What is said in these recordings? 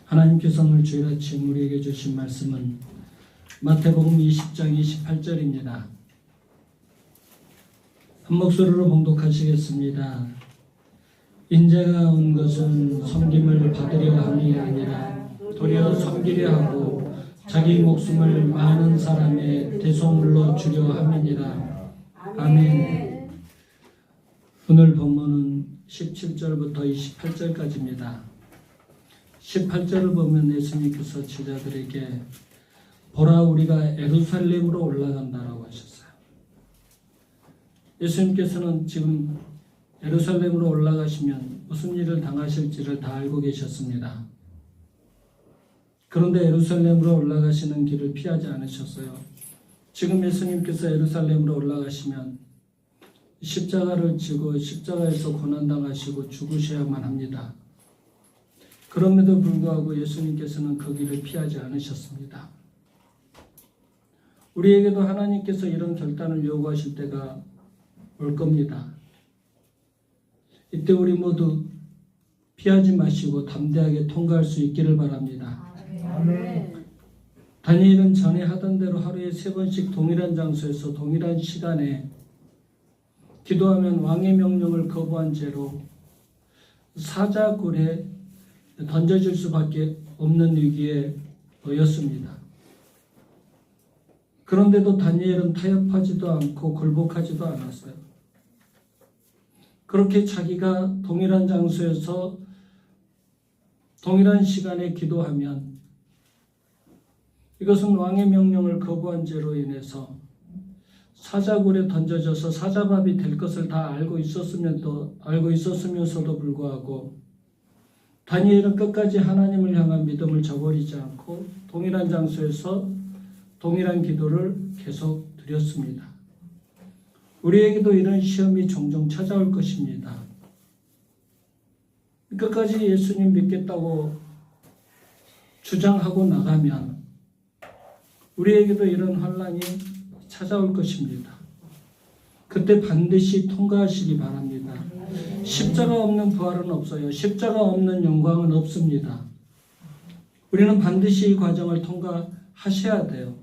하나님께서 오늘 주일 아침 우리에게 주신 말씀은 마태복음 20장 28절입니다. 한 목소리로 봉독하시겠습니다. 인자가 온 것은 섬김을 받으려 함이 아니라 도리어 섬기려 하고 자기 목숨을 많은 사람의 대속물로 주려 함이니라. 아멘. 오늘 본문은 17절부터 28절까지입니다. 18절을 보면 예수님께서 제자들에게 보라 우리가 예루살렘으로 올라간다라고 하셨어요. 예수님께서는 지금 예루살렘으로 올라가시면 무슨 일을 당하실지를 다 알고 계셨습니다. 그런데 예루살렘으로 올라가시는 길을 피하지 않으셨어요. 지금 예수님께서 예루살렘으로 올라가시면 십자가를 지고 십자가에서 고난당하시고 죽으셔야만 합니다. 그럼에도 불구하고 예수님께서는 그 길을 피하지 않으셨습니다. 우리에게도 하나님께서 이런 결단을 요구하실 때가 올 겁니다. 이때 우리 모두 피하지 마시고 담대하게 통과할 수 있기를 바랍니다. 아멘. 다니엘은 전에 하던 대로 하루에 3번씩 동일한 장소에서 동일한 시간에 기도하면 왕의 명령을 거부한 채로 사자굴에 던져질 수밖에 없는 위기에 놓였습니다. 그런데도 다니엘은 타협하지도 않고 굴복하지도 않았어요. 그렇게 자기가 동일한 장소에서 동일한 시간에 기도하면 이것은 왕의 명령을 거부한 죄로 인해서 사자굴에 던져져서 사자밥이 될 것을 다 알고 있었으면서도 불구하고 다니엘은 끝까지 하나님을 향한 믿음을 저버리지 않고 동일한 장소에서 동일한 기도를 계속 드렸습니다. 우리에게도 이런 시험이 종종 찾아올 것입니다. 끝까지 예수님 믿겠다고 주장하고 나가면 우리에게도 이런 환난이 찾아올 것입니다. 그때 반드시 통과하시기 바랍니다. 십자가 없는 부활은 없어요. 십자가 없는 영광은 없습니다. 우리는 반드시 이 과정을 통과하셔야 돼요.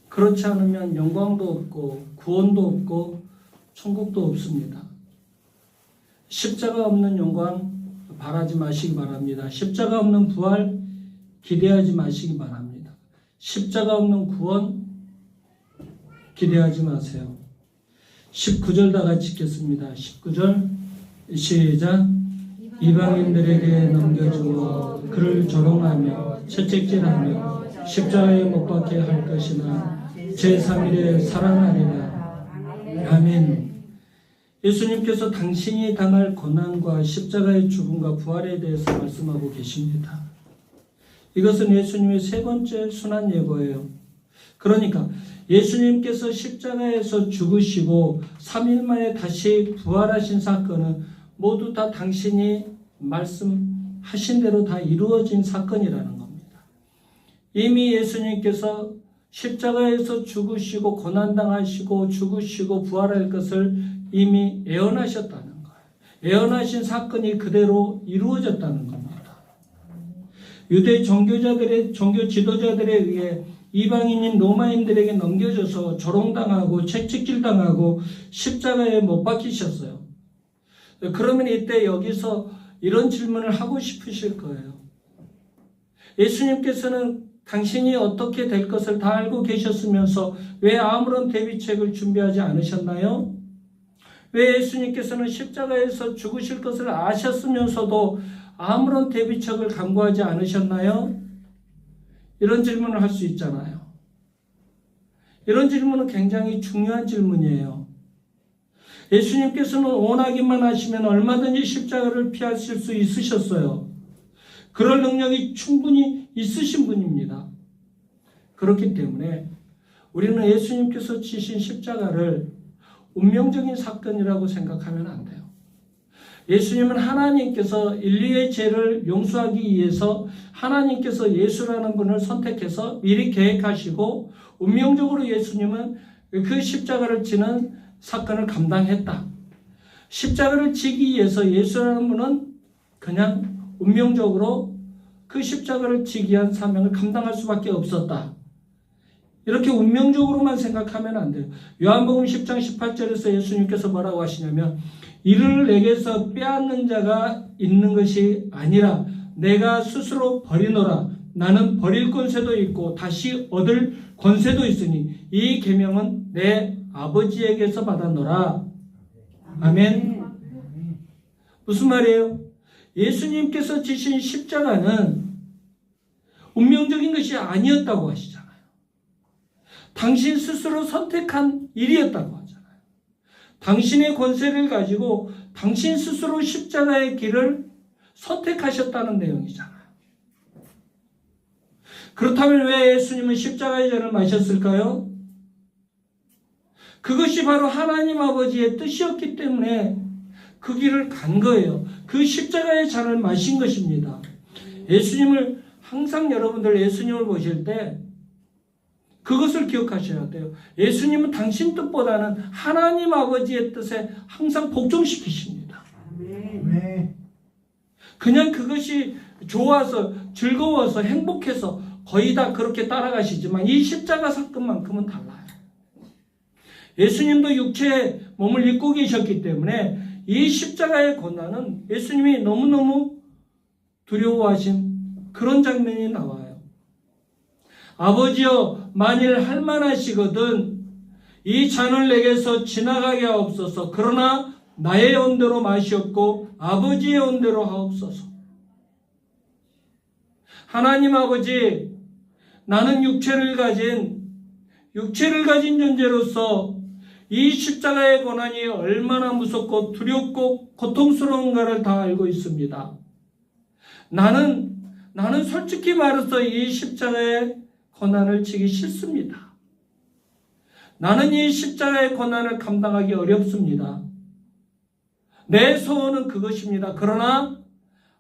그렇지 않으면 영광도 없고 구원도 없고 천국도 없습니다. 십자가 없는 영광 바라지 마시기 바랍니다. 십자가 없는 부활 기대하지 마시기 바랍니다. 십자가 없는 구원 기대하지 마세요. 19절 다 같이 읽겠습니다. 19절 시작. 이방인들에게 넘겨주어 그를 조롱하며 채찍질하며 십자가에 못 박게 할 것이나 제3일에 살아나리라. 아멘. 예수님께서 당신이 당할 고난과 십자가의 죽음과 부활에 대해서 말씀하고 계십니다. 이것은 예수님의 3번째 순환 예고예요. 그러니까 예수님께서 십자가에서 죽으시고 3일 만에 다시 부활하신 사건은 모두 다 당신이 말씀하신 대로 다 이루어진 사건이라는 겁니다. 이미 예수님께서 십자가에서 죽으시고 고난당하시고 죽으시고 부활할 것을 이미 예언하셨다는 거예요. 예언하신 사건이 그대로 이루어졌다는 겁니다. 유대 종교 지도자들에 의해 이방인인 로마인들에게 넘겨져서 조롱당하고 채찍질당하고 십자가에 못 박히셨어요. 그러면 이때 여기서 이런 질문을 하고 싶으실 거예요. 예수님께서는 당신이 어떻게 될 것을 다 알고 계셨으면서 왜 아무런 대비책을 준비하지 않으셨나요? 왜 예수님께서는 십자가에서 죽으실 것을 아셨으면서도 아무런 대비책을 강구하지 않으셨나요? 이런 질문을 할 수 있잖아요. 이런 질문은 굉장히 중요한 질문이에요. 예수님께서는 원하기만 하시면 얼마든지 십자가를 피하실 수 있으셨어요. 그럴 능력이 충분히 있으신 분입니다. 그렇기 때문에 우리는 예수님께서 지신 십자가를 운명적인 사건이라고 생각하면 안 돼요. 예수님은 하나님께서 인류의 죄를 용서하기 위해서 하나님께서 예수라는 분을 선택해서 미리 계획하시고 운명적으로 예수님은 그 십자가를 지는 사건을 감당했다. 십자가를 지기 위해서 예수라는 분은 그냥 운명적으로 그 십자가를 지기 위한 사명을 감당할 수밖에 없었다. 이렇게 운명적으로만 생각하면 안 돼요. 요한복음 10장 18절에서 예수님께서 뭐라고 하시냐면 이를 내게서 빼앗는 자가 있는 것이 아니라 내가 스스로 버리노라. 나는 버릴 권세도 있고 다시 얻을 권세도 있으니 이 계명은 내 아버지에게서 받았노라. 아멘. 무슨 말이에요? 예수님께서 지신 십자가는 운명적인 것이 아니었다고 하시잖아요. 당신 스스로 선택한 일이었다고 하잖아요. 당신의 권세를 가지고 당신 스스로 십자가의 길을 선택하셨다는 내용이잖아요. 그렇다면 왜 예수님은 십자가의 잔을 마셨을까요? 그것이 바로 하나님 아버지의 뜻이었기 때문에 그 길을 간 거예요. 그 십자가의 잔을 마신 것입니다. 예수님을 항상 여러분들 예수님을 보실 때 그것을 기억하셔야 돼요. 예수님은 당신 뜻보다는 하나님 아버지의 뜻에 항상 복종시키십니다. 그냥 그것이 좋아서 즐거워서 행복해서 거의 다 그렇게 따라가시지만 이 십자가 사건만큼은 달라요. 예수님도 육체의 몸을 입고 계셨기 때문에 이 십자가의 고난은 예수님이 너무너무 두려워하신 그런 장면이 나와요. 아버지여 만일 할만하시거든 이 잔을 내게서 지나가게 하옵소서. 그러나 나의 온대로 마시옵고 아버지의 온대로 하옵소서. 하나님 아버지, 나는 육체를 가진 존재로서 이 십자가의 고난이 얼마나 무섭고 두렵고 고통스러운가를 다 알고 있습니다. 나는 솔직히 말해서 이 십자가의 고난을 지기 싫습니다. 나는 이 십자가의 고난을 감당하기 어렵습니다. 내 소원은 그것입니다. 그러나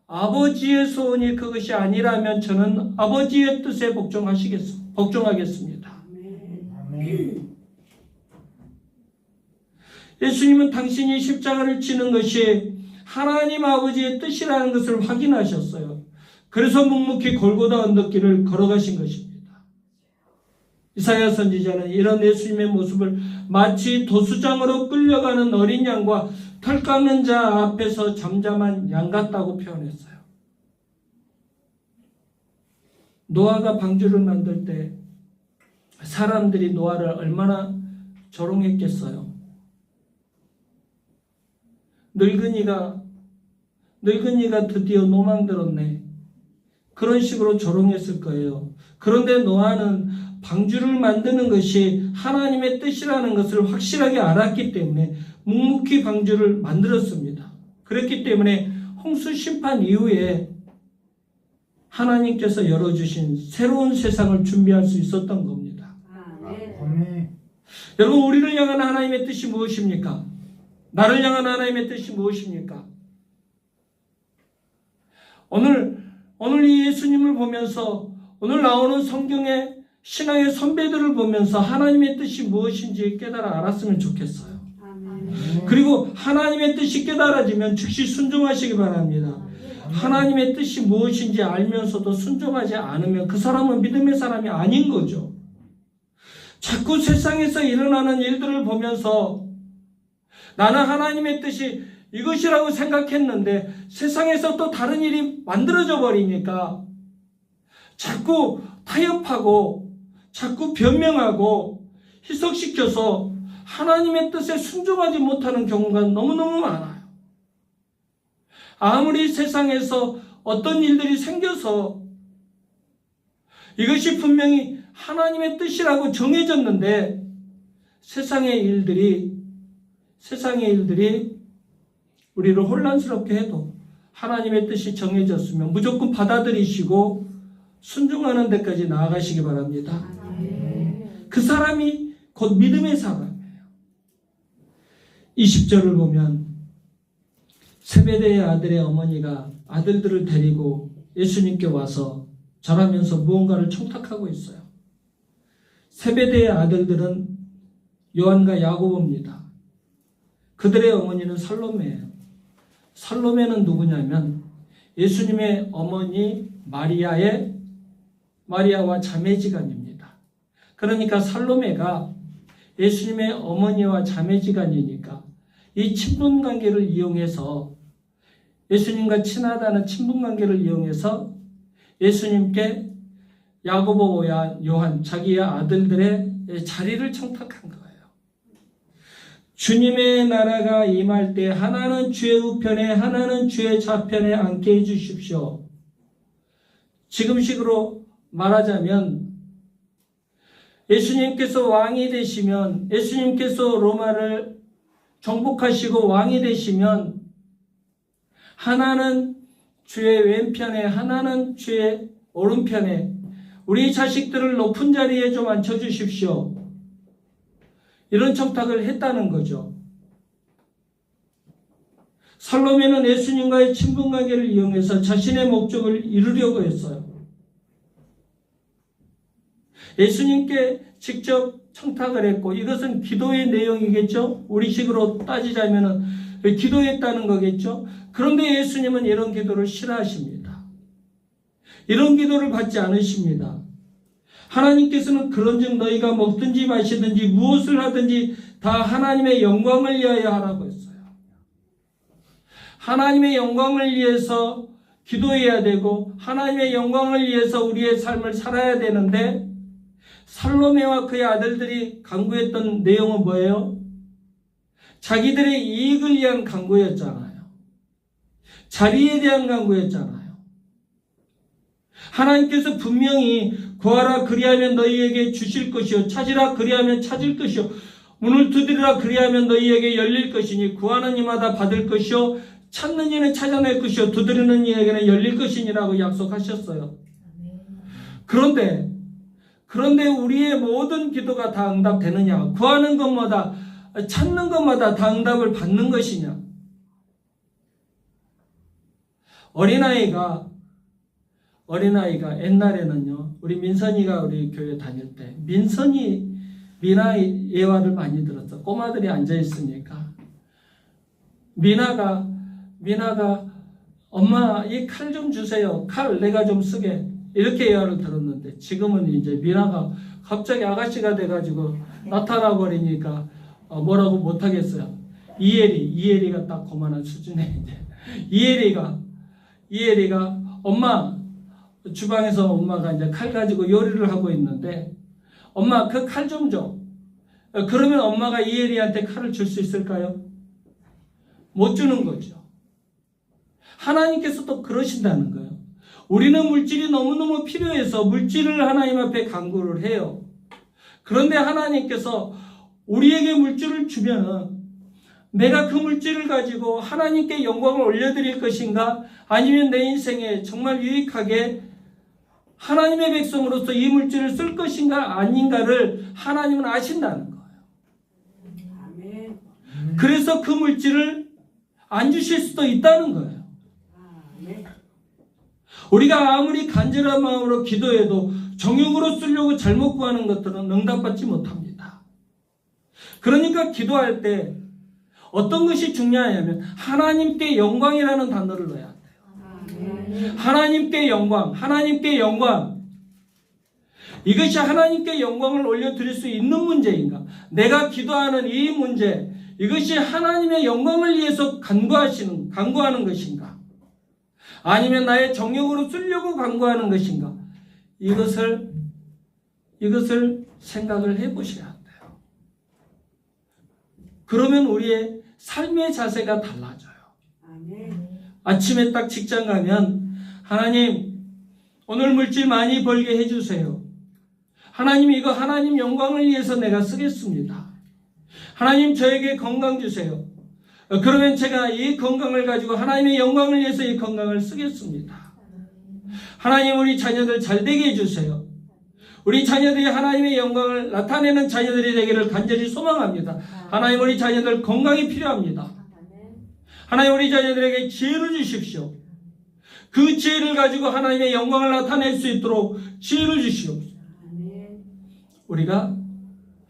아버지의 소원이 그것이 아니라면 저는 아버지의 뜻에 복종하겠습니다. 예수님은 당신이 십자가를 지는 것이 하나님 아버지의 뜻이라는 것을 확인하셨어요. 그래서 묵묵히 골고다 언덕길을 걸어가신 것입니다. 이사야 선지자는 이런 예수님의 모습을 마치 도수장으로 끌려가는 어린 양과 털 깎는 자 앞에서 잠잠한 양 같다고 표현했어요. 노아가 방주를 만들 때 사람들이 노아를 얼마나 조롱했겠어요. 늙은이가 드디어 노망 들었네. 그런 식으로 조롱했을 거예요. 그런데 노아는 방주를 만드는 것이 하나님의 뜻이라는 것을 확실하게 알았기 때문에 묵묵히 방주를 만들었습니다. 그렇기 때문에 홍수 심판 이후에 하나님께서 열어주신 새로운 세상을 준비할 수 있었던 겁니다. 여러분, 우리를 향한 하나님의 뜻이 무엇입니까? 나를 향한 하나님의 뜻이 무엇입니까? 오늘 이 예수님을 보면서 오늘 나오는 성경의 신앙의 선배들을 보면서 하나님의 뜻이 무엇인지 깨달아 알았으면 좋겠어요. 그리고 하나님의 뜻이 깨달아지면 즉시 순종하시기 바랍니다. 하나님의 뜻이 무엇인지 알면서도 순종하지 않으면 그 사람은 믿음의 사람이 아닌 거죠. 자꾸 세상에서 일어나는 일들을 보면서 나는 하나님의 뜻이 이것이라고 생각했는데 세상에서 또 다른 일이 만들어져 버리니까 자꾸 타협하고 자꾸 변명하고 희석시켜서 하나님의 뜻에 순종하지 못하는 경우가 너무너무 많아요. 아무리 세상에서 어떤 일들이 생겨서 이것이 분명히 하나님의 뜻이라고 정해졌는데 세상의 일들이 우리를 혼란스럽게 해도 하나님의 뜻이 정해졌으면 무조건 받아들이시고 순종하는 데까지 나아가시기 바랍니다. 그 사람이 곧 믿음의 사람이에요. 20절을 보면 세베대의 아들의 어머니가 아들들을 데리고 예수님께 와서 절하면서 무언가를 청탁하고 있어요. 세베대의 아들들은 요한과 야고보입니다. 그들의 어머니는 살로메예요. 살로메는 누구냐면 예수님의 어머니 마리아와 자매지간입니다. 그러니까 살로메가 예수님의 어머니와 자매지간이니까 이 친분관계를 이용해서 예수님과 친하다는 친분관계를 이용해서 예수님께 야고보와 요한 자기의 아들들의 자리를 청탁한 거예요. 주님의 나라가 임할 때 하나는 주의 우편에 하나는 주의 좌편에 앉게 해주십시오. 지금식으로 말하자면 예수님께서 왕이 되시면, 예수님께서 로마를 정복하시고 왕이 되시면 하나는 주의 왼편에 하나는 주의 오른편에 우리 자식들을 높은 자리에 좀 앉혀주십시오. 이런 청탁을 했다는 거죠. 살로메는 예수님과의 친분관계를 이용해서 자신의 목적을 이루려고 했어요. 예수님께 직접 청탁을 했고, 이것은 기도의 내용이겠죠. 우리식으로 따지자면 기도했다는 거겠죠. 그런데 예수님은 이런 기도를 싫어하십니다. 이런 기도를 받지 않으십니다. 하나님께서는 그런즉 너희가 먹든지 마시든지 무엇을 하든지 다 하나님의 영광을 위하여 하라고 했어요. 하나님의 영광을 위해서 기도해야 되고 하나님의 영광을 위해서 우리의 삶을 살아야 되는데, 살로메와 그의 아들들이 간구했던 내용은 뭐예요? 자기들의 이익을 위한 간구였잖아요. 자리에 대한 간구였잖아요. 하나님께서 분명히 구하라 그리하면 너희에게 주실 것이요 찾으라 그리하면 찾을 것이요 문을 두드리라 그리하면 너희에게 열릴 것이니 구하는 이마다 받을 것이요 찾는 이는 찾아낼 것이요 두드리는 이에게는 열릴 것이니라고 약속하셨어요. 그런데 우리의 모든 기도가 다 응답되느냐? 구하는 것마다 찾는 것마다 다 응답을 받는 것이냐? 어린아이가 옛날에는요, 우리 민선이가 우리 교회 다닐 때 미나 예화를 많이 들었어. 꼬마들이 앉아 있으니까 미나가 엄마 이 칼 좀 주세요. 칼 내가 좀 쓰게. 이렇게 예화를 들었는데, 지금은 이제 미나가 갑자기 아가씨가 돼가지고 나타나 버리니까 뭐라고 못하겠어요. 이혜리가 딱 그만한 수준에 이제 이혜리가 엄마, 주방에서 엄마가 이제 칼 가지고 요리를 하고 있는데, 엄마 그 칼 좀 줘. 그러면 엄마가 이혜리한테 칼을 줄 수 있을까요? 못 주는 거죠. 하나님께서도 그러신다는 거예요. 우리는 물질이 너무너무 필요해서 물질을 하나님 앞에 간구를 해요. 그런데 하나님께서 우리에게 물질을 주면은 내가 그 물질을 가지고 하나님께 영광을 올려드릴 것인가, 아니면 내 인생에 정말 유익하게 하나님의 백성으로서 이 물질을 쓸 것인가 아닌가를 하나님은 아신다는 거예요. 아멘. 그래서 그 물질을 안 주실 수도 있다는 거예요. 아멘. 우리가 아무리 간절한 마음으로 기도해도 정욕으로 쓰려고 잘못 구하는 것들은 응답받지 못합니다. 그러니까 기도할 때 어떤 것이 중요하냐면 하나님께 영광이라는 단어를 넣어야 돼요. 아멘. 하나님께 영광. 이것이 하나님께 영광을 올려드릴 수 있는 문제인가? 내가 기도하는 이 문제, 이것이 하나님의 영광을 위해서 간구하는 것인가? 아니면 나의 정욕으로 쓰려고 간구하는 것인가? 이것을 생각을 해보셔야 돼요. 그러면 우리의 삶의 자세가 달라져요. 아멘. 아침에 딱 직장 가면 하나님 오늘 물질 많이 벌게 해주세요. 하나님 이거 하나님 영광을 위해서 내가 쓰겠습니다. 하나님 저에게 건강 주세요. 그러면 제가 이 건강을 가지고 하나님의 영광을 위해서 이 건강을 쓰겠습니다. 하나님 우리 자녀들 잘 되게 해주세요. 우리 자녀들이 하나님의 영광을 나타내는 자녀들이 되기를 간절히 소망합니다. 하나님 우리 자녀들 건강이 필요합니다. 하나님 우리 자녀들에게 지혜를 주십시오. 그 지혜를 가지고 하나님의 영광을 나타낼 수 있도록 지혜를 주시옵소서. 우리가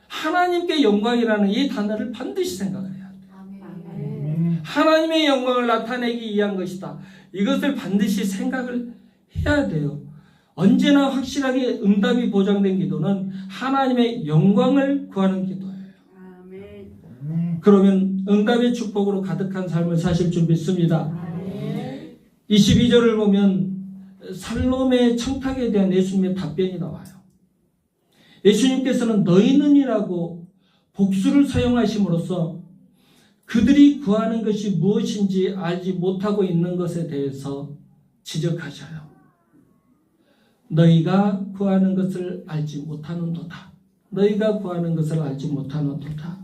하나님께 영광이라는 이 단어를 반드시 생각을 해야 돼요. 하나님의 영광을 나타내기 위한 것이다. 이것을 반드시 생각을 해야 돼요. 언제나 확실하게 응답이 보장된 기도는 하나님의 영광을 구하는 기도예요. 아멘. 그러면 응답의 축복으로 가득한 삶을 사실 줄 믿습니다. 아멘. 22절을 보면 살롬의 청탁에 대한 예수님의 답변이 나와요. 예수님께서는 너희는이라고 복수를 사용하심으로써 그들이 구하는 것이 무엇인지 알지 못하고 있는 것에 대해서 지적하셔요. 너희가 구하는 것을 알지 못하는도다. 너희가 구하는 것을 알지 못하는도다.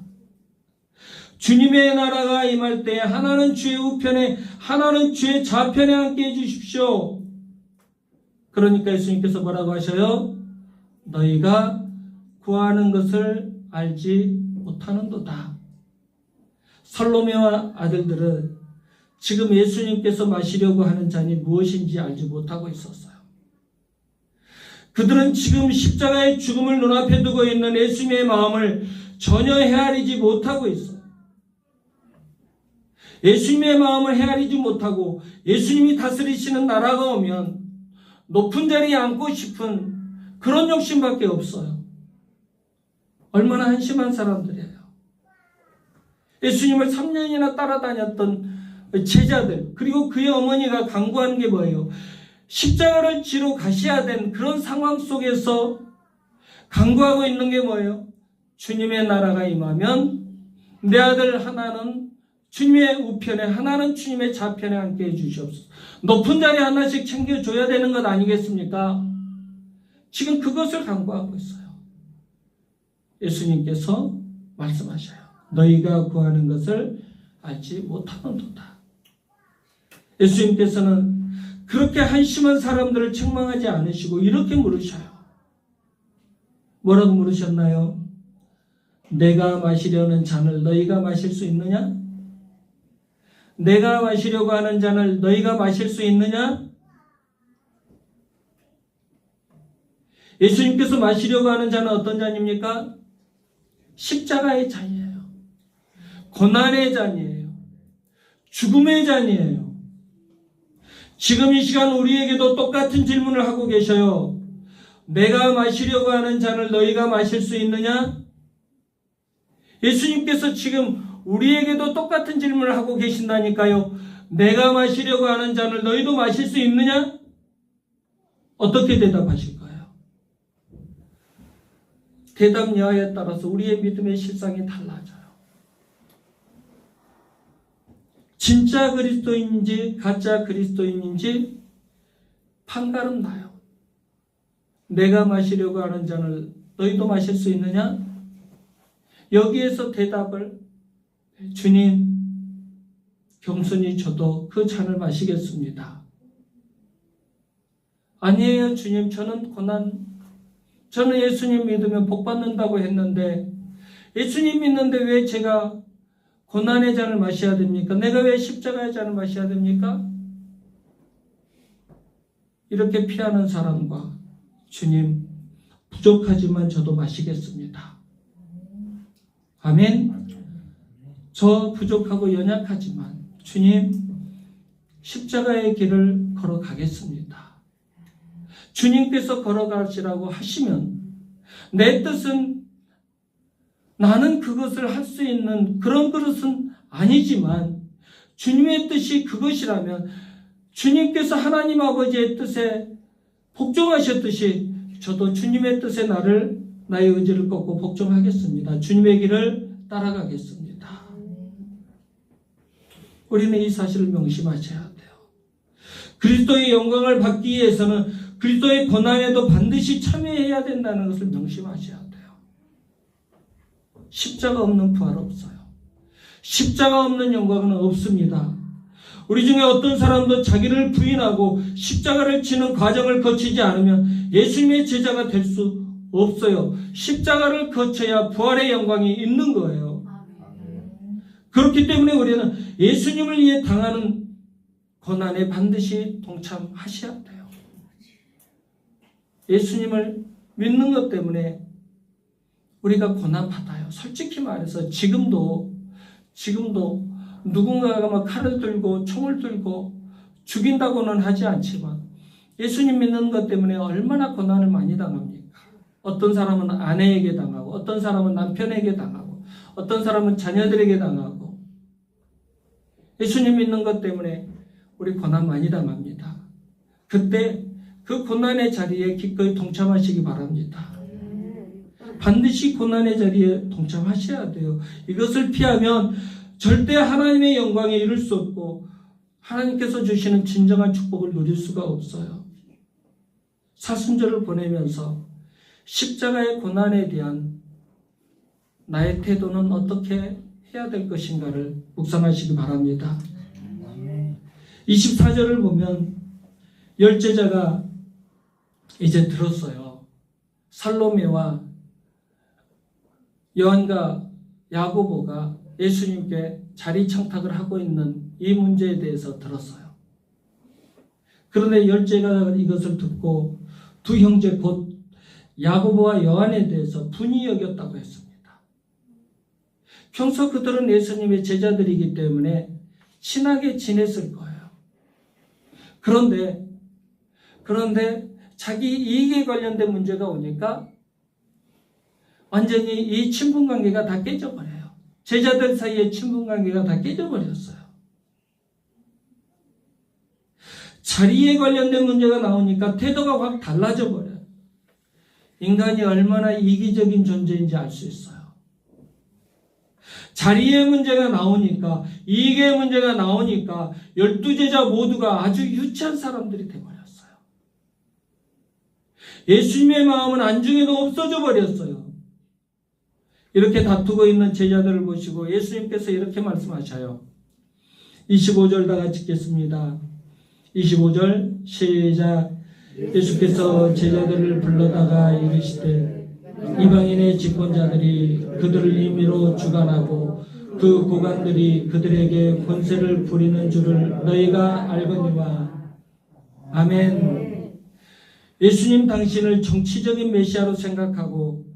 주님의 나라가 임할 때 하나는 주의 우편에 하나는 주의 좌편에 앉게 해주십시오. 그러니까 예수님께서 뭐라고 하셔요? 너희가 구하는 것을 알지 못하는도다. 살로메와 아들들은 지금 예수님께서 마시려고 하는 잔이 무엇인지 알지 못하고 있었어요. 그들은 지금 십자가의 죽음을 눈앞에 두고 있는 예수님의 마음을 전혀 헤아리지 못하고 있어요. 예수님의 마음을 헤아리지 못하고 예수님이 다스리시는 나라가 오면 높은 자리에 앉고 싶은 그런 욕심밖에 없어요. 얼마나 한심한 사람들이에요. 예수님을 3년이나 따라다녔던 제자들, 그리고 그의 어머니가 간구하는 게 뭐예요? 십자가를 지러 가셔야 된 그런 상황 속에서 간구하고 있는 게 뭐예요? 주님의 나라가 임하면 내 아들 하나는 주님의 우편에 하나는 주님의 좌편에 앉게 해주시옵소서. 높은 자리 하나씩 챙겨줘야 되는 것 아니겠습니까? 지금 그것을 간구하고 있어요. 예수님께서 말씀하셔요. 너희가 구하는 것을 알지 못하는도다. 예수님께서는 그렇게 한심한 사람들을 책망하지 않으시고 이렇게 물으셔요. 뭐라고 물으셨나요? 내가 마시려는 잔을 너희가 마실 수 있느냐? 내가 마시려고 하는 잔을 너희가 마실 수 있느냐? 예수님께서 마시려고 하는 잔은 어떤 잔입니까? 십자가의 잔이에요. 고난의 잔이에요. 죽음의 잔이에요. 지금 이 시간 우리에게도 똑같은 질문을 하고 계셔요. 내가 마시려고 하는 잔을 너희가 마실 수 있느냐? 예수님께서 지금 우리에게도 똑같은 질문을 하고 계신다니까요. 내가 마시려고 하는 잔을 너희도 마실 수 있느냐? 어떻게 대답하실 거예요? 대답 여하에 따라서 우리의 믿음의 실상이 달라져요. 진짜 그리스도인인지 가짜 그리스도인인지 판가름 나요. 내가 마시려고 하는 잔을 너희도 마실 수 있느냐? 여기에서 대답을 주님, 겸손히 저도 그 잔을 마시겠습니다. 아니에요 주님, 저는 예수님 믿으면 복 받는다고 했는데 예수님 믿는데 왜 제가 고난의 잔을 마셔야 됩니까? 내가 왜 십자가의 잔을 마셔야 됩니까? 이렇게 피하는 사람과 주님, 부족하지만 저도 마시겠습니다. 아멘. 저 부족하고 연약하지만 주님, 십자가의 길을 걸어가겠습니다. 주님께서 걸어가시라고 하시면 내 뜻은 나는 그것을 할 수 있는 그런 그릇은 아니지만 주님의 뜻이 그것이라면 주님께서 하나님 아버지의 뜻에 복종하셨듯이 저도 주님의 뜻에 나의 의지를 꺾고 복종하겠습니다. 주님의 길을 따라가겠습니다. 우리는 이 사실을 명심하셔야 돼요. 그리스도의 영광을 받기 위해서는 그리스도의 고난에도 반드시 참여해야 된다는 것을 명심하셔야 돼요. 십자가 없는 부활 없어요. 십자가 없는 영광은 없습니다. 우리 중에 어떤 사람도 자기를 부인하고 십자가를 지는 과정을 거치지 않으면 예수님의 제자가 될 수 없어요. 십자가를 거쳐야 부활의 영광이 있는 거예요. 그렇기 때문에 우리는 예수님을 위해 당하는 고난에 반드시 동참하셔야 돼요. 예수님을 믿는 것 때문에 우리가 고난받아요. 솔직히 말해서 지금도 누군가가 막 칼을 들고 총을 들고 죽인다고는 하지 않지만 예수님 믿는 것 때문에 얼마나 고난을 많이 당합니까? 어떤 사람은 아내에게 당하고, 어떤 사람은 남편에게 당하고, 어떤 사람은 자녀들에게 당하고. 예수님 믿는 것 때문에 우리 고난 많이 당합니다. 그때 그 고난의 자리에 기꺼이 동참하시기 바랍니다. 반드시 고난의 자리에 동참하셔야 돼요. 이것을 피하면 절대 하나님의 영광에 이룰 수 없고 하나님께서 주시는 진정한 축복을 누릴 수가 없어요. 사순절을 보내면서 십자가의 고난에 대한 나의 태도는 어떻게 해야 될 것인가를 묵상하시기 바랍니다. 24절을 보면 열제자가 이제 들었어요. 살로메와 요한과 야고보가 예수님께 자리 청탁을 하고 있는 이 문제에 대해서 들었어요. 그런데 열제가 이것을 듣고 두 형제 곧 야고보와 요한에 대해서 분이 여겼다고 했습니다. 평소 그들은 예수님의 제자들이기 때문에 친하게 지냈을 거예요. 그런데 자기 이익에 관련된 문제가 오니까 완전히 이 친분관계가 다 깨져버려요. 제자들 사이의 친분관계가 다 깨져버렸어요. 자리에 관련된 문제가 나오니까 태도가 확 달라져 버려요. 인간이 얼마나 이기적인 존재인지 알 수 있어요. 자리의 문제가 나오니까, 이익의 문제가 나오니까 12제자 모두가 아주 유치한 사람들이 되어버렸어요. 예수님의 마음은 안중에도 없어져 버렸어요. 이렇게 다투고 있는 제자들을 보시고 예수님께서 이렇게 말씀하셔요. 25절 다 같이 읽겠습니다. 25절 시작. 예수께서 제자들을 불러다가 이르시되 이방인의 집권자들이 그들을 임의로 주관하고 그 고관들이 그들에게 권세를 부리는 줄을 너희가 알거니와. 아멘. 예수님 당신을 정치적인 메시아로 생각하고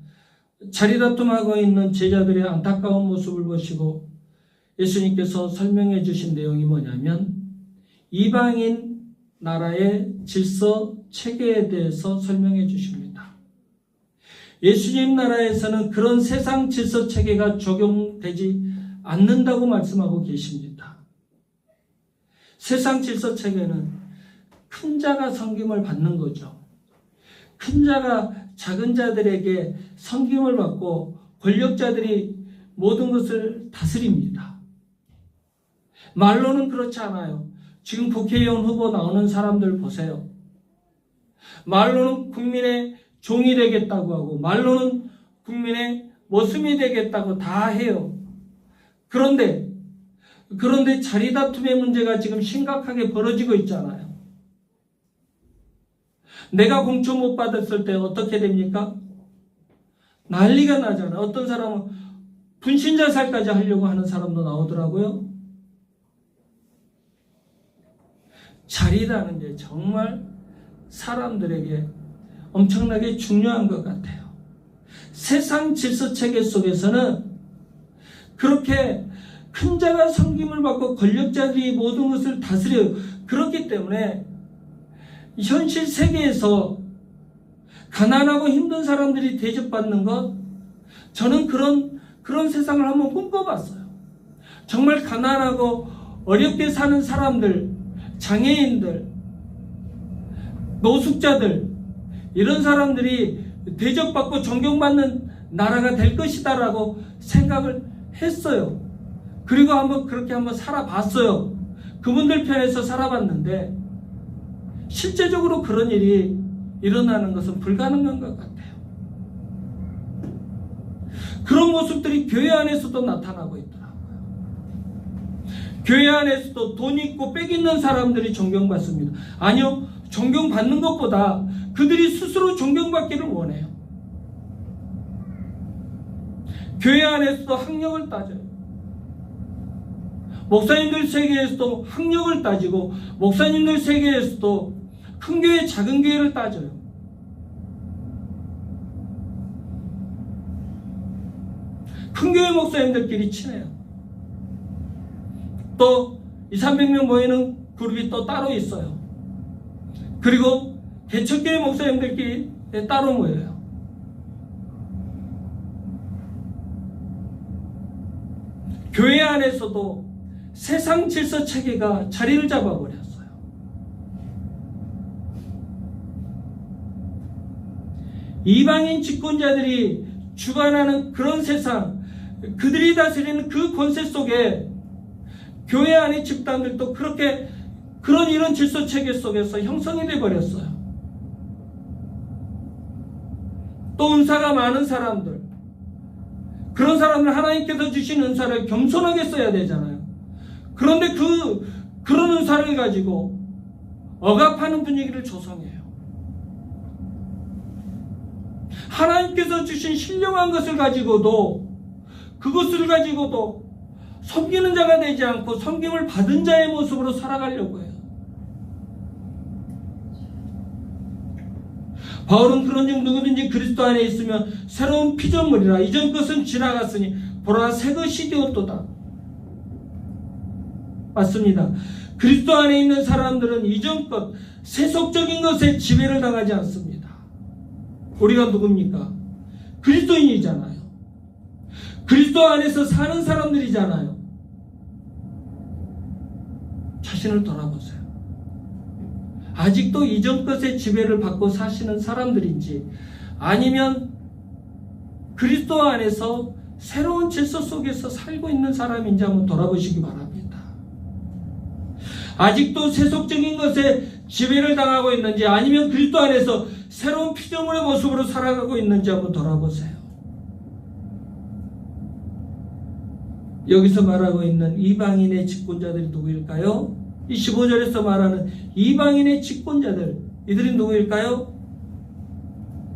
자리다툼하고 있는 제자들의 안타까운 모습을 보시고 예수님께서 설명해 주신 내용이 뭐냐면 이방인 나라의 질서 체계에 대해서 설명해 주십니다. 예수님 나라에서는 그런 세상 질서 체계가 적용되지 않는다고 말씀하고 계십니다. 세상 질서 체계는 큰 자가 섬김을 받는 거죠. 큰 자가 작은 자들에게 섬김을 받고 권력자들이 모든 것을 다스립니다. 말로는 그렇지 않아요. 지금 국회의원 후보 나오는 사람들 보세요. 말로는 국민의 종이 되겠다고 하고 말로는 국민의 모습이 되겠다고 다 해요. 그런데 자리다툼의 문제가 지금 심각하게 벌어지고 있잖아요. 내가 공천 못 받았을 때 어떻게 됩니까? 난리가 나잖아요. 어떤 사람은 분신자살까지 하려고 하는 사람도 나오더라고요. 자리라는 게 정말 사람들에게 엄청나게 중요한 것 같아요. 세상 질서 체계 속에서는 그렇게 큰 자가 섬김을 받고 권력자들이 모든 것을 다스려요. 그렇기 때문에 현실 세계에서 가난하고 힘든 사람들이 대접받는 것, 저는 그런 세상을 한번 꿈꿔봤어요. 정말 가난하고 어렵게 사는 사람들, 장애인들, 노숙자들, 이런 사람들이 대접받고 존경받는 나라가 될 것이다라고 생각을 했어요. 그리고 그렇게 한번 살아봤어요. 그분들 편에서 살아봤는데 실제적으로 그런 일이 일어나는 것은 불가능한 것 같아요. 그런 모습들이 교회 안에서도 나타나고 있더라고요. 교회 안에서도 돈 있고 빽 있는 사람들이 존경받습니다. 아니요, 존경받는 것보다 그들이 스스로 존경받기를 원해요. 교회 안에서도 학력을 따져요. 목사님들 세계에서도 학력을 따지고 목사님들 세계에서도 큰 교회, 작은 교회를 따져요. 큰 교회 목사님들끼리 친해요. 또 200~300명 모이는 그룹이 또 따로 있어요. 그리고 개척교회 목사님들끼리 따로 모여요. 교회 안에서도 세상 질서 체계가 자리를 잡아버렸어요. 이방인 집권자들이 주관하는 그런 세상, 그들이 다스리는 그 권세 속에 교회 안의 집단들도 그렇게 그런 이런 질서 체계 속에서 형성이 되어 버렸어요. 또 은사가 많은 사람들, 그런 사람들 하나님께서 주신 은사를 겸손하게 써야 되잖아요. 그런데 그런 은사를 가지고 억압하는 분위기를 조성해요. 하나님께서 주신 신령한 것을 가지고도 그것을 가지고도 섬기는 자가 되지 않고 섬김을 받은 자의 모습으로 살아가려고 해요. 바울은 그런즉 누구든지 그리스도 안에 있으면 새로운 피조물이라 이전 것은 지나갔으니 보라 새 것이 되었도다. 맞습니다. 그리스도 안에 있는 사람들은 이전 것, 세속적인 것에 지배를 당하지 않습니다. 우리가 누굽니까? 그리스도인이잖아요. 그리스도 안에서 사는 사람들이잖아요. 자신을 돌아보세요. 아직도 이전 것의 지배를 받고 사시는 사람들인지 아니면 그리스도 안에서 새로운 질서 속에서 살고 있는 사람인지 한번 돌아보시기 바랍니다. 아직도 세속적인 것에 지배를 당하고 있는지 아니면 그리스도 안에서 새로운 피조물의 모습으로 살아가고 있는지 한번 돌아보세요. 여기서 말하고 있는 이방인의 집권자들이 누구일까요? 이 15절에서 말하는 이방인의 집권자들, 이들이 누구일까요?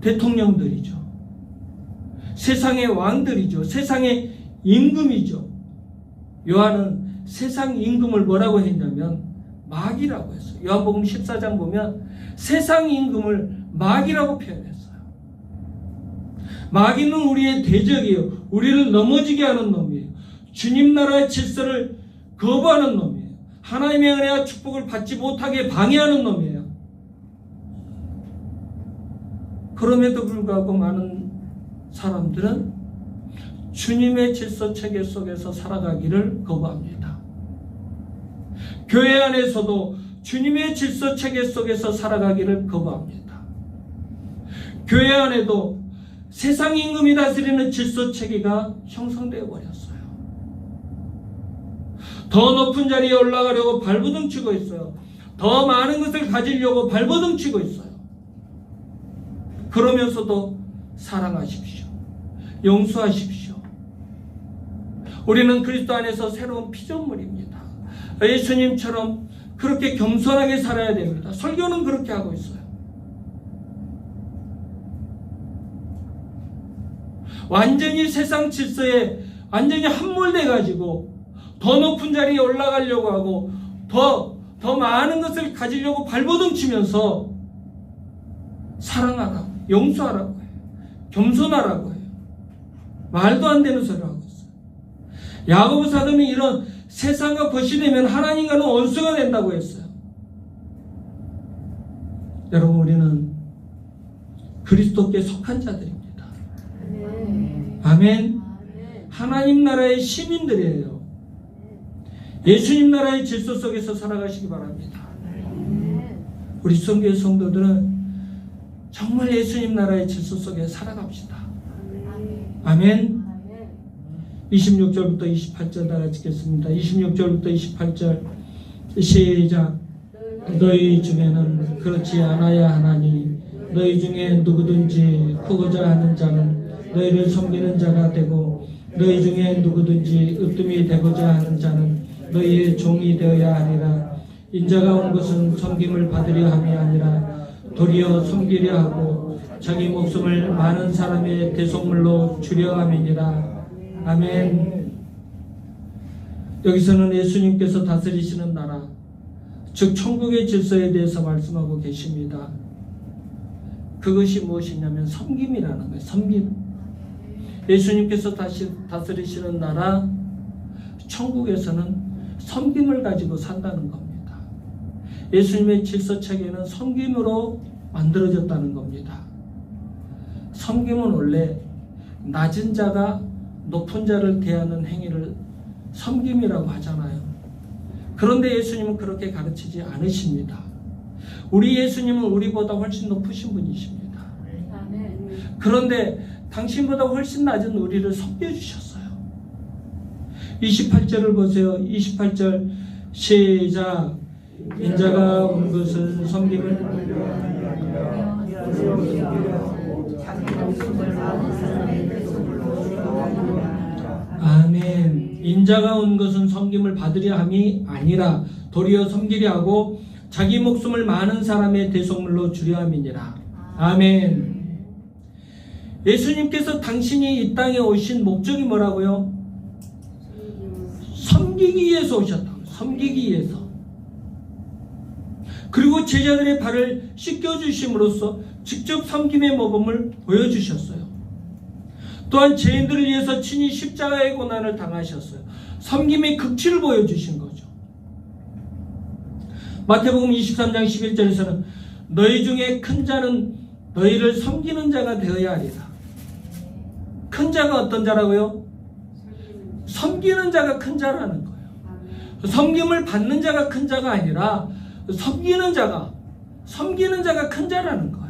대통령들이죠. 세상의 왕들이죠. 세상의 임금이죠. 요한은 세상 임금을 뭐라고 했냐면 마귀라고 했어요. 요한복음 14장 보면 세상 임금을 마귀라고 표현했어요. 마귀는 우리의 대적이에요. 우리를 넘어지게 하는 놈이에요. 주님 나라의 질서를 거부하는 놈이에요. 하나님의 은혜와 축복을 받지 못하게 방해하는 놈이에요. 그럼에도 불구하고 많은 사람들은 주님의 질서 체계 속에서 살아가기를 거부합니다. 교회 안에서도 주님의 질서 체계 속에서 살아가기를 거부합니다. 교회 안에도 세상 임금이 다스리는 질서 체계가 형성되어 버렸어요. 더 높은 자리에 올라가려고 발버둥 치고 있어요. 더 많은 것을 가지려고 발버둥 치고 있어요. 그러면서도 사랑하십시오. 용서하십시오. 우리는 그리스도 안에서 새로운 피조물입니다. 예수님처럼 그렇게 겸손하게 살아야 됩니다. 설교는 그렇게 하고 있어요. 완전히 세상 질서에 완전히 함몰돼 가지고 더 높은 자리에 올라가려고 하고 더 많은 것을 가지려고 발버둥 치면서 사랑하라고, 용서하라고 해요. 겸손하라고 해요. 말도 안 되는 소리를 하고 있어요. 야고보 사도는 이런 세상과 벗이되면 하나님과는 원수가 된다고 했어요. 여러분, 우리는 그리스도께 속한 자들입니다. 아멘. 하나님 나라의 시민들이에요. 예수님 나라의 질서 속에서 살아가시기 바랍니다. 우리 성교회 성도들은 정말 예수님 나라의 질서 속에 살아갑시다. 아멘. 26절부터 28절 다 같이 읽겠습니다. 26절부터 28절 시작. 너희 중에는 그렇지 않아야 하나니 너희 중에 누구든지 크고자 하는 자는 너희를 섬기는 자가 되고 너희 중에 누구든지 으뜸이 되고자 하는 자는 너희의 종이 되어야 하리라. 인자가 온 것은 섬김을 받으려 함이 아니라 도리어 섬기려 하고 자기 목숨을 많은 사람의 대속물로 주려 함이니라. 아멘. 여기서는 예수님께서 다스리시는 나라, 즉 천국의 질서에 대해서 말씀하고 계십니다. 그것이 무엇이냐면 섬김이라는 거예요. 섬김. 예수님께서 다스리시는 나라, 천국에서는 섬김을 가지고 산다는 겁니다. 예수님의 질서 체계는 섬김으로 만들어졌다는 겁니다. 섬김은 원래 낮은 자가 높은 자를 대하는 행위를 섬김이라고 하잖아요. 그런데 예수님은 그렇게 가르치지 않으십니다. 우리 예수님은 우리보다 훨씬 높으신 분이십니다. 아멘. 그런데 당신보다 훨씬 낮은 우리를 섬겨주셨어요. 28절을 보세요. 28절 시작. 인자가 온 것은 섬김을 아멘. 인자가 온 것은 섬김을 받으려 함이 아니라 도리어 섬기려 하고 자기 목숨을 많은 사람의 대속물로 주려 함이니라. 아멘. 예수님께서 당신이 이 땅에 오신 목적이 뭐라고요? 섬기기 위해서 오셨다고. 섬기기 위해서. 그리고 제자들의 발을 씻겨주심으로써 직접 섬김의 모범을 보여주셨어요. 또한 죄인들을 위해서 친히 십자가의 고난을 당하셨어요. 섬김의 극치를 보여주신 거죠. 마태복음 23장 11절에서는 너희 중에 큰 자는 너희를 섬기는 자가 되어야 하리라. 큰 자가 어떤 자라고요? 섬기는 자가 큰 자라는 거예요. 섬김을 받는 자가 큰 자가 아니라 섬기는 자가 큰 자라는 거예요.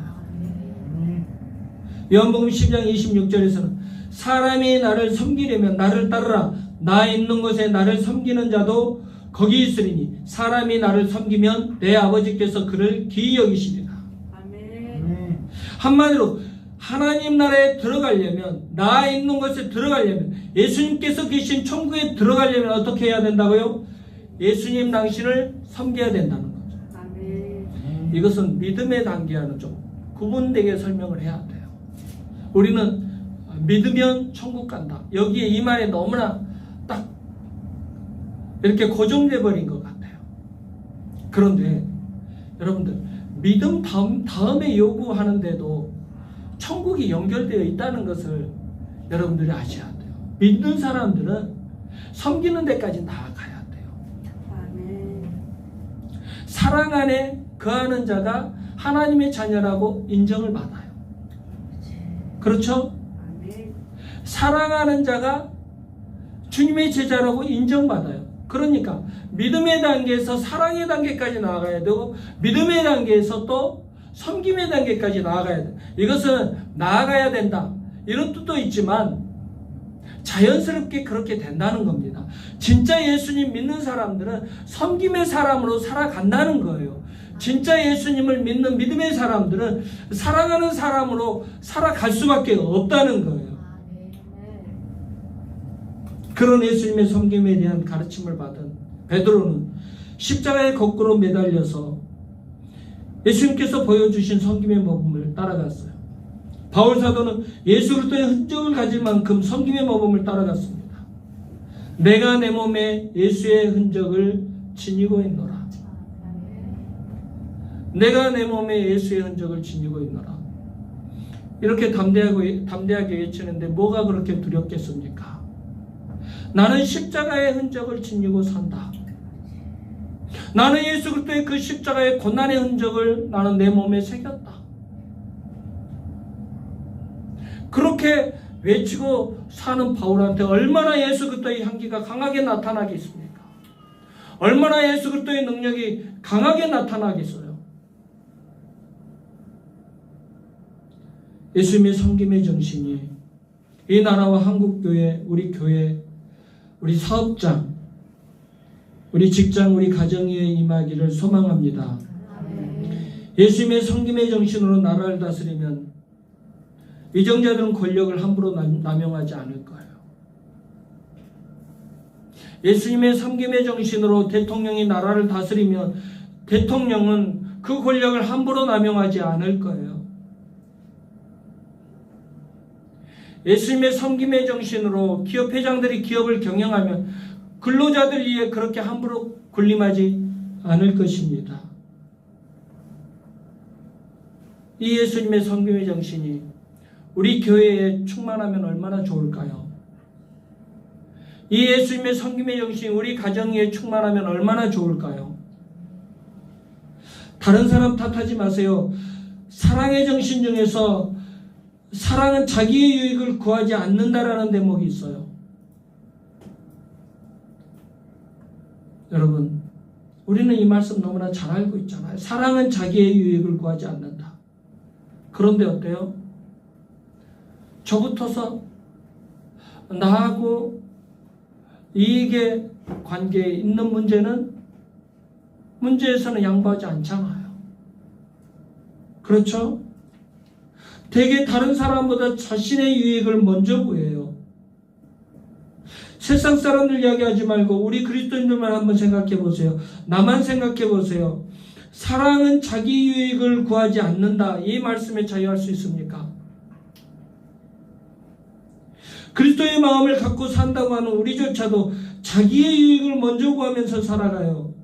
요한복음 10장 26절에서는 사람이 나를 섬기려면 나를 따르라. 나 있는 곳에 나를 섬기는 자도 거기 있으리니 사람이 나를 섬기면 내 아버지께서 그를 기이 여기시리라. 아멘. 한마디로 하나님 나라에 들어가려면, 나 있는 곳에 들어가려면, 예수님께서 계신 천국에 들어가려면 어떻게 해야 된다고요? 예수님 당신을 섬겨야 된다는 거죠. 아멘. 이것은 믿음의 단계와는 좀 구분되게 설명을 해야 돼요. 우리는 믿으면 천국 간다. 여기에 이 말에 너무나 딱 이렇게 고정돼 버린 것 같아요. 그런데 여러분들, 믿음 다음에 요구하는데도 천국이 연결되어 있다는 것을 여러분들이 아셔야 돼요. 믿는 사람들은 섬기는 데까지 나아가야 돼요. 아멘. 사랑 안에 거하는 자가 하나님의 자녀라고 인정을 받아요. 그렇죠? 아멘. 사랑하는 자가 주님의 제자라고 인정받아요. 그러니까 믿음의 단계에서 사랑의 단계까지 나아가야 되고, 믿음의 단계에서 또 섬김의 단계까지 나아가야 돼. 이것은 나아가야 된다, 이런 뜻도 있지만 자연스럽게 그렇게 된다는 겁니다. 진짜 예수님 믿는 사람들은 섬김의 사람으로 살아간다는 거예요. 진짜 예수님을 믿는 믿음의 사람들은 사랑하는 사람으로 살아갈 수밖에 없다는 거예요. 그런 예수님의 섬김에 대한 가르침을 받은 베드로는 십자가에 거꾸로 매달려서 예수님께서 보여주신 섬김의 모범을 따라갔어요. 바울 사도는 예수 그리스도의 흔적을 가질 만큼 섬김의 모범을 따라갔습니다. 내가 내 몸에 예수의 흔적을 지니고 있노라. 내가 내 몸에 예수의 흔적을 지니고 있노라. 이렇게 담대하게 외치는데 뭐가 그렇게 두렵겠습니까? 나는 십자가의 흔적을 지니고 산다. 나는 예수 그리스도의 그 십자가의 고난의 흔적을 나는 내 몸에 새겼다. 그렇게 외치고 사는 바울한테 얼마나 예수 그리스도의 향기가 강하게 나타나겠습니까? 얼마나 예수 그리스도의 능력이 강하게 나타나겠어요? 예수님의 섬김의 정신이 이 나라와 한국교회, 우리 교회, 우리 사업장, 우리 직장, 우리 가정에 임하기를 소망합니다. 예수님의 섬김의 정신으로 나라를 다스리면 위정자들은 권력을 함부로 남용하지 않을 거예요. 예수님의 섬김의 정신으로 대통령이 나라를 다스리면 대통령은 그 권력을 함부로 남용하지 않을 거예요. 예수님의 섬김의 정신으로 기업 회장들이 기업을 경영하면 근로자들 위해 그렇게 함부로 군림하지 않을 것입니다. 이 예수님의 섬김의 정신이 우리 교회에 충만하면 얼마나 좋을까요? 이 예수님의 섬김의 정신이 우리 가정에 충만하면 얼마나 좋을까요? 다른 사람 탓하지 마세요. 사랑의 정신 중에서 사랑은 자기의 유익을 구하지 않는다라는 대목이 있어요. 여러분, 우리는 이 말씀 너무나 잘 알고 있잖아요. 사랑은 자기의 유익을 구하지 않는다. 그런데 어때요? 저부터서 나하고 이익의 관계에 있는 문제에서는 양보하지 않잖아요. 그렇죠? 대개 다른 사람보다 자신의 유익을 먼저 구해요. 세상 사람들 이야기하지 말고 우리 그리스도인들만 한번 생각해 보세요. 나만 생각해 보세요. 사랑은 자기 유익을 구하지 않는다. 이 말씀에 자유할 수 있습니까? 그리스도의 마음을 갖고 산다고 하는 우리조차도 자기의 유익을 먼저 구하면서 살아가요.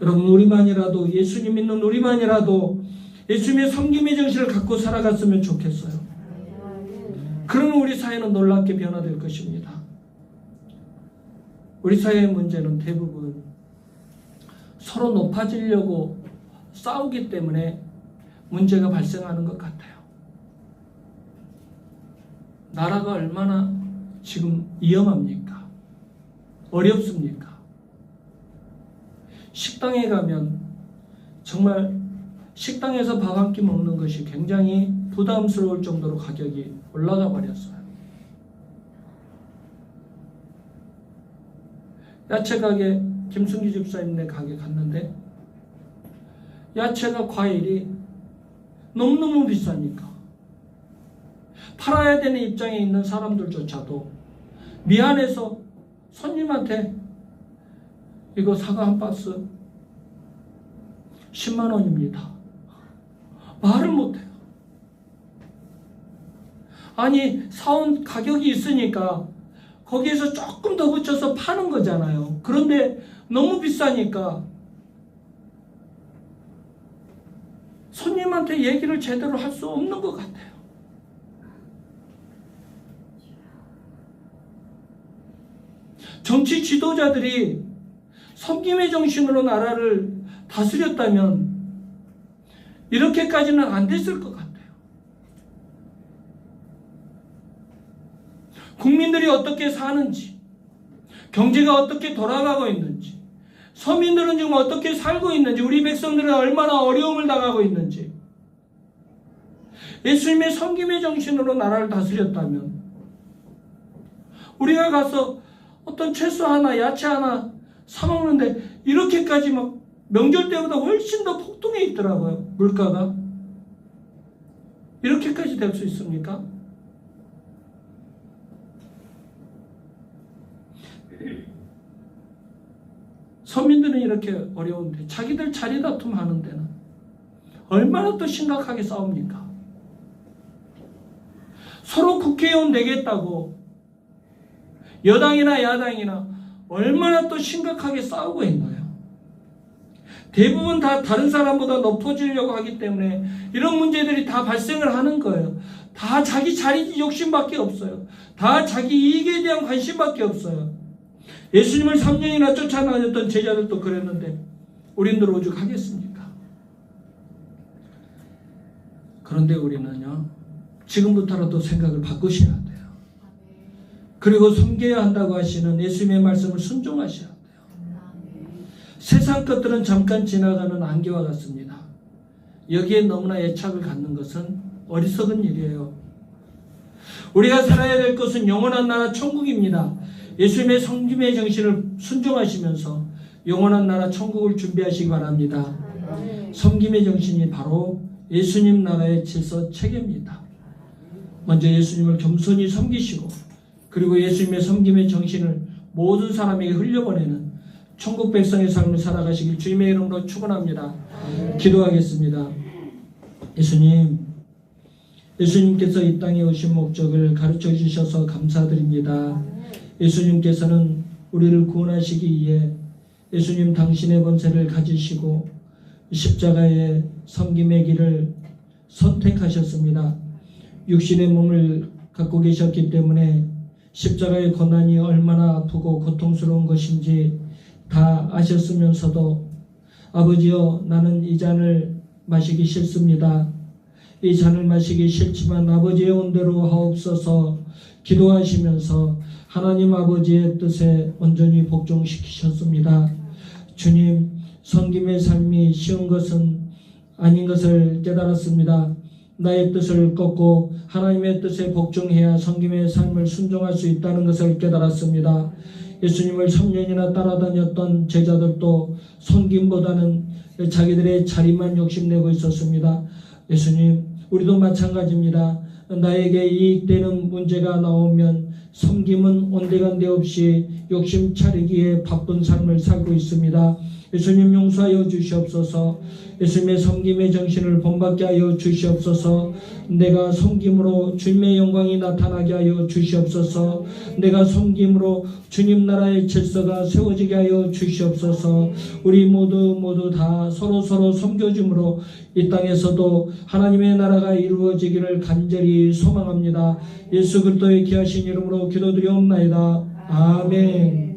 여러분, 우리만이라도, 예수님 믿는 우리만이라도 예수님의 섬김의 정신을 갖고 살아갔으면 좋겠어요. 그러면 우리 사회는 놀랍게 변화될 것입니다. 우리 사회의 문제는 대부분 서로 높아지려고 싸우기 때문에 문제가 발생하는 것 같아요. 나라가 얼마나 지금 위험합니까? 어렵습니까? 식당에 가면 정말 식당에서 밥 한 끼 먹는 것이 굉장히 부담스러울 정도로 가격이 올라가 버렸어요. 야채 가게, 김승기 집사님네 가게 갔는데 야채가 과일이 너무너무 비싸니까 팔아야 되는 입장에 있는 사람들조차도 미안해서 손님한테 이거 사과 한 박스 10만 원입니다. 말을 못해요. 아니, 사온 가격이 있으니까 거기에서 조금 더 붙여서 파는 거잖아요. 그런데 너무 비싸니까 손님한테 얘기를 제대로 할 수 없는 것 같아요. 정치 지도자들이 섬김의 정신으로 나라를 다스렸다면 이렇게까지는 안 됐을 것 같아요. 국민들이 어떻게 사는지, 경제가 어떻게 돌아가고 있는지, 서민들은 지금 어떻게 살고 있는지, 우리 백성들은 얼마나 어려움을 당하고 있는지, 예수님의 섬김의 정신으로 나라를 다스렸다면 우리가 가서 어떤 채소 하나, 야채 하나 사 먹는데 이렇게까지 막 명절 때보다 훨씬 더 폭등해 있더라고요. 물가가. 이렇게까지 될 수 있습니까? 서민들은 이렇게 어려운데 자기들 자리다툼 하는 데는 얼마나 또 심각하게 싸웁니까? 서로 국회의원 되겠다고 여당이나 야당이나 얼마나 또 심각하게 싸우고 있나요? 대부분 다 다른 사람보다 높아지려고 하기 때문에 이런 문제들이 다 발생을 하는 거예요. 다 자기 자리 욕심밖에 없어요. 다 자기 이익에 대한 관심밖에 없어요. 예수님을 3년이나 쫓아다녔던 제자들도 그랬는데 우린들 오죽하겠습니까? 그런데 우리는요, 지금부터라도 생각을 바꾸셔야 돼요. 그리고 섬겨야 한다고 하시는 예수님의 말씀을 순종하셔야 돼요. 세상 것들은 잠깐 지나가는 안개와 같습니다. 여기에 너무나 애착을 갖는 것은 어리석은 일이에요. 우리가 살아야 될 것은 영원한 나라 천국입니다. 예수님의 섬김의 정신을 순종하시면서 영원한 나라 천국을 준비하시기 바랍니다. 섬김의 정신이 바로 예수님 나라의 질서 체계입니다. 먼저 예수님을 겸손히 섬기시고 그리고 예수님의 섬김의 정신을 모든 사람에게 흘려보내는 천국 백성의 삶을 살아가시길 주님의 이름으로 축원합니다. 기도하겠습니다. 예수님께서 이 땅에 오신 목적을 가르쳐 주셔서 감사드립니다. 예수님께서는 우리를 구원하시기 위해 예수님 당신의 권세를 가지시고 십자가의 섬김의 길을 선택하셨습니다. 육신의 몸을 갖고 계셨기 때문에 십자가의 고난이 얼마나 아프고 고통스러운 것인지 다 아셨으면서도 아버지여 나는 이 잔을 마시기 싫습니다. 이 잔을 마시기 싫지만 아버지의 온대로 하옵소서 기도하시면서 하나님 아버지의 뜻에 온전히 복종시키셨습니다. 주님, 섬김의 삶이 쉬운 것은 아닌 것을 깨달았습니다. 나의 뜻을 꺾고 하나님의 뜻에 복종해야 섬김의 삶을 순종할 수 있다는 것을 깨달았습니다. 예수님을 3년이나 따라다녔던 제자들도 섬김보다는 자기들의 자리만 욕심내고 있었습니다. 예수님, 우리도 마찬가지입니다. 나에게 이익되는 문제가 나오면 섬김은 온데간데 없이 욕심 차리기에 바쁜 삶을 살고 있습니다. 예수님 용서하여 주시옵소서. 예수님의 섬김의 정신을 본받게 하여 주시옵소서. 내가 섬김으로 주님의 영광이 나타나게 하여 주시옵소서. 내가 섬김으로 주님 나라의 질서가 세워지게 하여 주시옵소서. 우리 모두 다 서로 섬겨줌으로 이 땅에서도 하나님의 나라가 이루어지기를 간절히 소망합니다. 예수 그리스도의 귀하신 이름으로 기도드리옵나이다. 아멘.